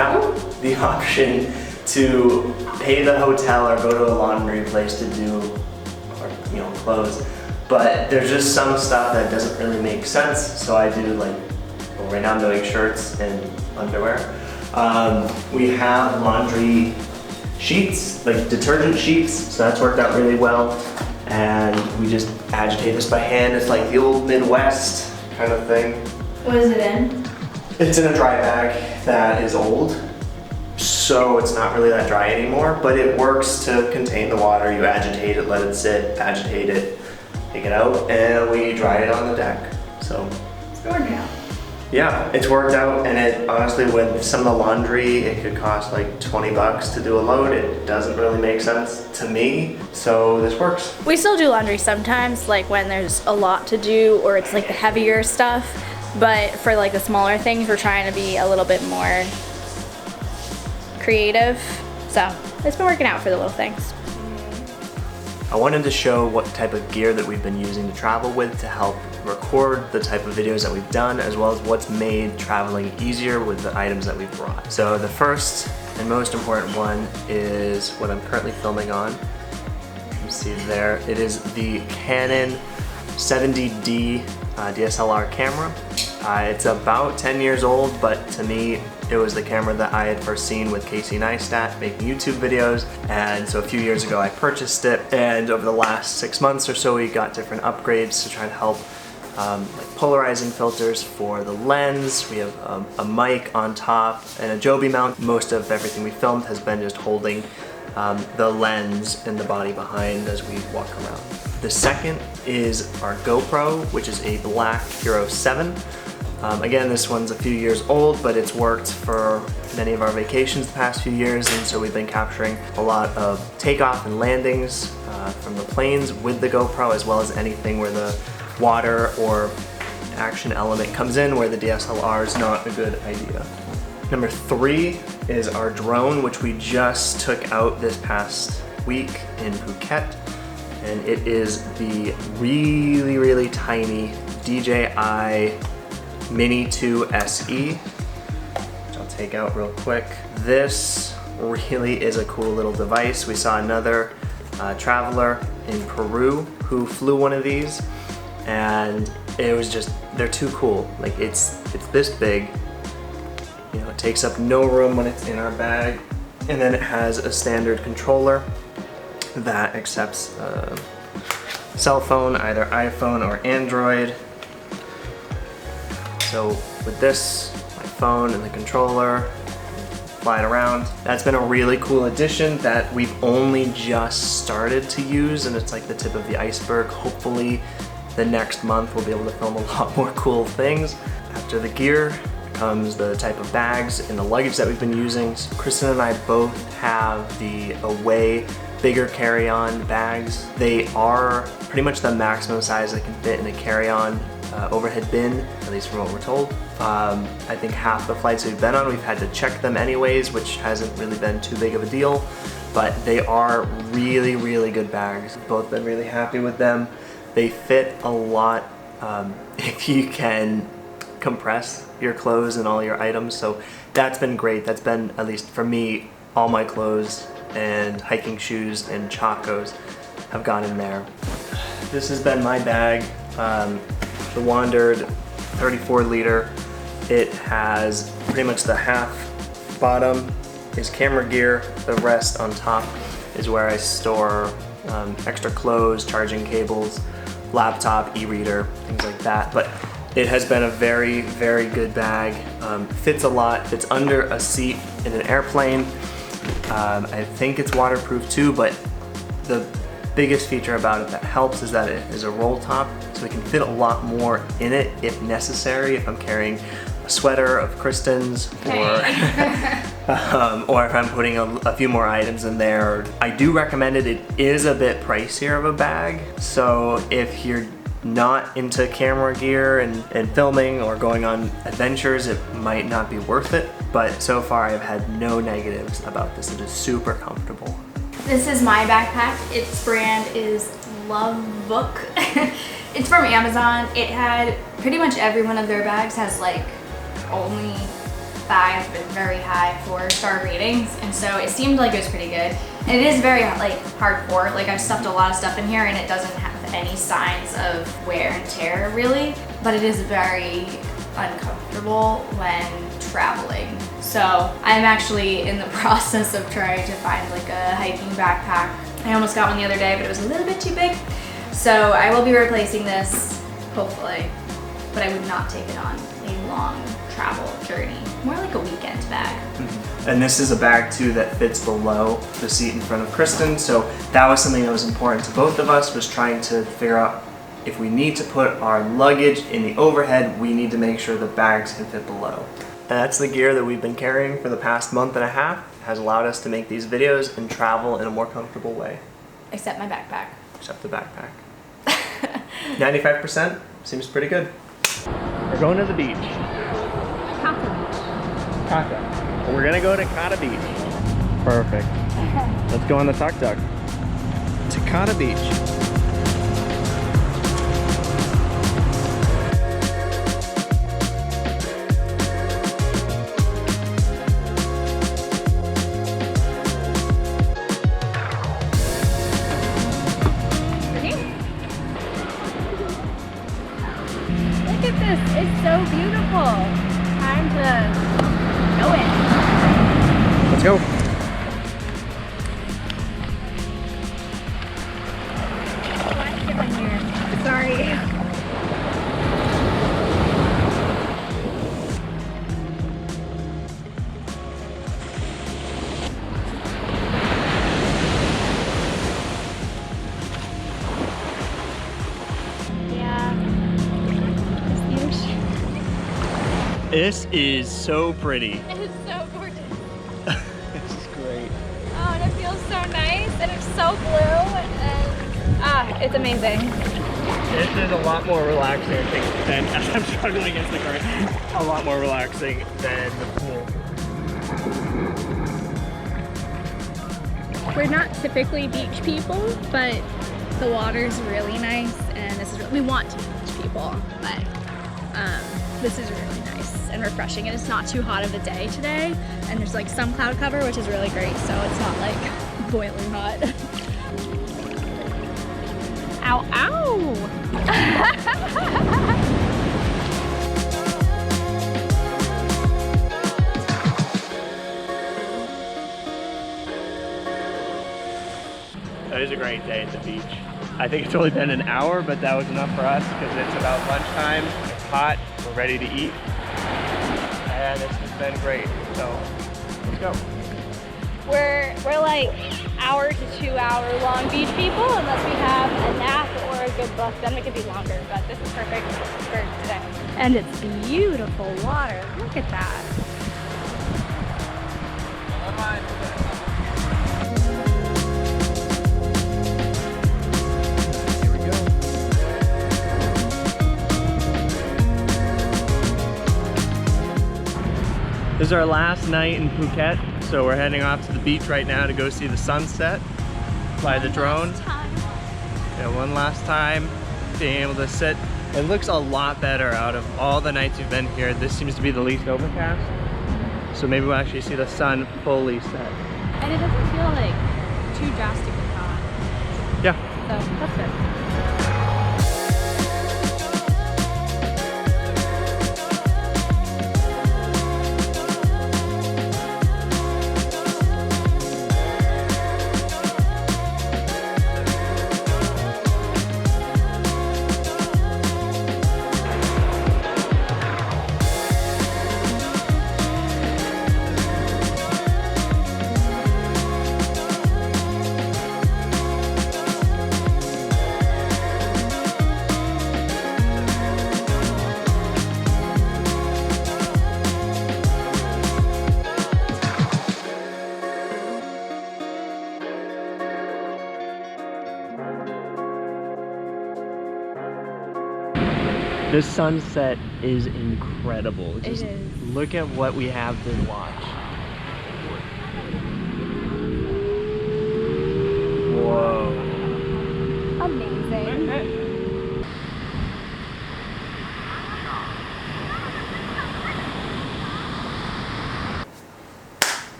have the option to pay the hotel or go to a laundry place to do, or, you know, clothes. But there's just some stuff that doesn't really make sense. So I do like, well, right now I'm doing shirts and underwear. We have laundry sheets, like detergent sheets, so that's worked out really well. And we just agitate this by hand. It's like the old Midwest kind of thing. What is it in? It's in a dry bag that is old, so it's not really that dry anymore, but it works to contain the water. You agitate it, let it sit, agitate it, take it out, and we dry it on the deck. So It's working out. yeah, it's worked out, and it honestly, with some of the laundry, it could cost like 20 bucks to do a load. It doesn't really make sense to me, so this works. We still do laundry sometimes, like when there's a lot to do or it's like the heavier stuff. But for like the smaller things, we're trying to be a little bit more creative. So it's been working out for the little things. I wanted to show what type of gear that we've been using to travel with to help record the type of videos that we've done, as well as what's made traveling easier with the items that we've brought. So the first and most important one is what I'm currently filming on. You can see there, it is the Canon 70D DSLR camera. It's about 10 years old, but to me, it was the camera that I had first seen with Casey Neistat making YouTube videos. And so a few years ago I purchased it, and over the last 6 months or so we got different upgrades to try to help, like polarizing filters for the lens. We have a mic on top and a Joby mount. Most of everything we filmed has been just holding the lens and the body behind as we walk around. The second is our GoPro, which is a black Hero 7. Again, this one's a few years old, but it's worked for many of our vacations the past few years, and so we've been capturing a lot of takeoff and landings from the planes with the GoPro, as well as anything where the water or action element comes in where the DSLR is not a good idea. Number 3 is our drone, which we just took out this past week in Phuket. And it is the really, really tiny DJI Mini 2 SE, which I'll take out real quick. This really is a cool little device. We saw another traveler in Peru who flew one of these, and it was just, they're too cool. Like it's this big, you know, it takes up no room when it's in our bag, and then it has a standard controller that accepts a cell phone, either iPhone or Android. So with this, my phone and the controller, fly it around. That's been a really cool addition that we've only just started to use, and it's like the tip of the iceberg. Hopefully the next month we'll be able to film a lot more cool things. After the gear comes the type of bags and the luggage that we've been using. So Kristen and I both have the Away bigger carry-on bags. They are pretty much the maximum size that can fit in a carry-on overhead bin, at least from what we're told. I think half the flights we've been on, we've had to check them anyways, which hasn't really been too big of a deal, but they are really, really good bags. We've both been really happy with them. They fit a lot if you can compress your clothes and all your items, so that's been great. That's been, at least for me, all my clothes and hiking shoes and chacos have gone in there. This has been my bag, the Wandered 34 liter. It has pretty much the half bottom is camera gear, the rest on top is where I store extra clothes, charging cables, laptop, e-reader, things like that. But it has been a very, very good bag. Fits a lot, fits under a seat in an airplane. I think it's waterproof too, but the biggest feature about it that helps is that it is a roll top, so we can fit a lot more in it if necessary. If I'm carrying a sweater of Kristen's, or if I'm putting a few more items in there. I do recommend it. It is a bit pricier of a bag, so if you're not into camera gear and filming or going on adventures, it might not be worth it. But so far I've had no negatives about this. It is super comfortable. This is my backpack. Its brand is Love Book. It's from Amazon. It had pretty much every one of their bags has like only bag has been very high 4-star ratings, and so it seemed like it was pretty good. And it is very like hardcore. Like I've stuffed a lot of stuff in here and it doesn't have any signs of wear and tear really, but it is very uncomfortable when traveling. So I'm actually in the process of trying to find like a hiking backpack. I almost got one the other day, but it was a little bit too big. So I will be replacing this, hopefully, but I would not take it on a long travel journey. More like a weekend bag. And this is a bag too that fits below the seat in front of Kristen, so that was something that was important to both of us, was trying to figure out if we need to put our luggage in the overhead, we need to make sure the bags can fit below. And that's the gear that we've been carrying for the past month and a half. It has allowed us to make these videos and travel in a more comfortable way. Except my backpack. Except the backpack. 95% seems pretty good. We're going to the beach. Kata Beach. Kata. We're gonna go to Kata Beach. Perfect. Let's go on the tuk-tuk to Kata Beach. Look at this, it's so beautiful. Time to go in. Let's go. Sorry. This is so pretty. It is so gorgeous. This is great. Oh, and it feels so nice, and it's so blue, and it's amazing. This is a lot more relaxing, I think, than, as I'm struggling against the current, a lot more relaxing than the pool. We're not typically beach people, but the water's really nice, and this is we want to be beach people, but this is really nice and refreshing, and it's not too hot of a day today, and there's like some cloud cover, which is really great, so it's not like boiling hot. Ow, ow! That is a great day at the beach. I think it's only been an hour, but that was enough for us because it's about lunchtime, it's hot, we're ready to eat, and this has been great, so let's go. We're like hour to 2 hour long beach people, unless we have a nap or a good book, then it could be longer, but this is perfect for today. And it's beautiful water, look at that. This is our last night in Phuket, so we're heading off to the beach right now to go see the sunset, fly the drone. Yeah, one last time, being able to sit. It looks a lot better out of all the nights we've been here. This seems to be the least overcast, so maybe we'll actually see the sun fully set. And it doesn't feel like too drastically hot. Yeah. So that's good. This sunset is incredible. Just it is. Look at what we have to watch. Whoa. Amazing.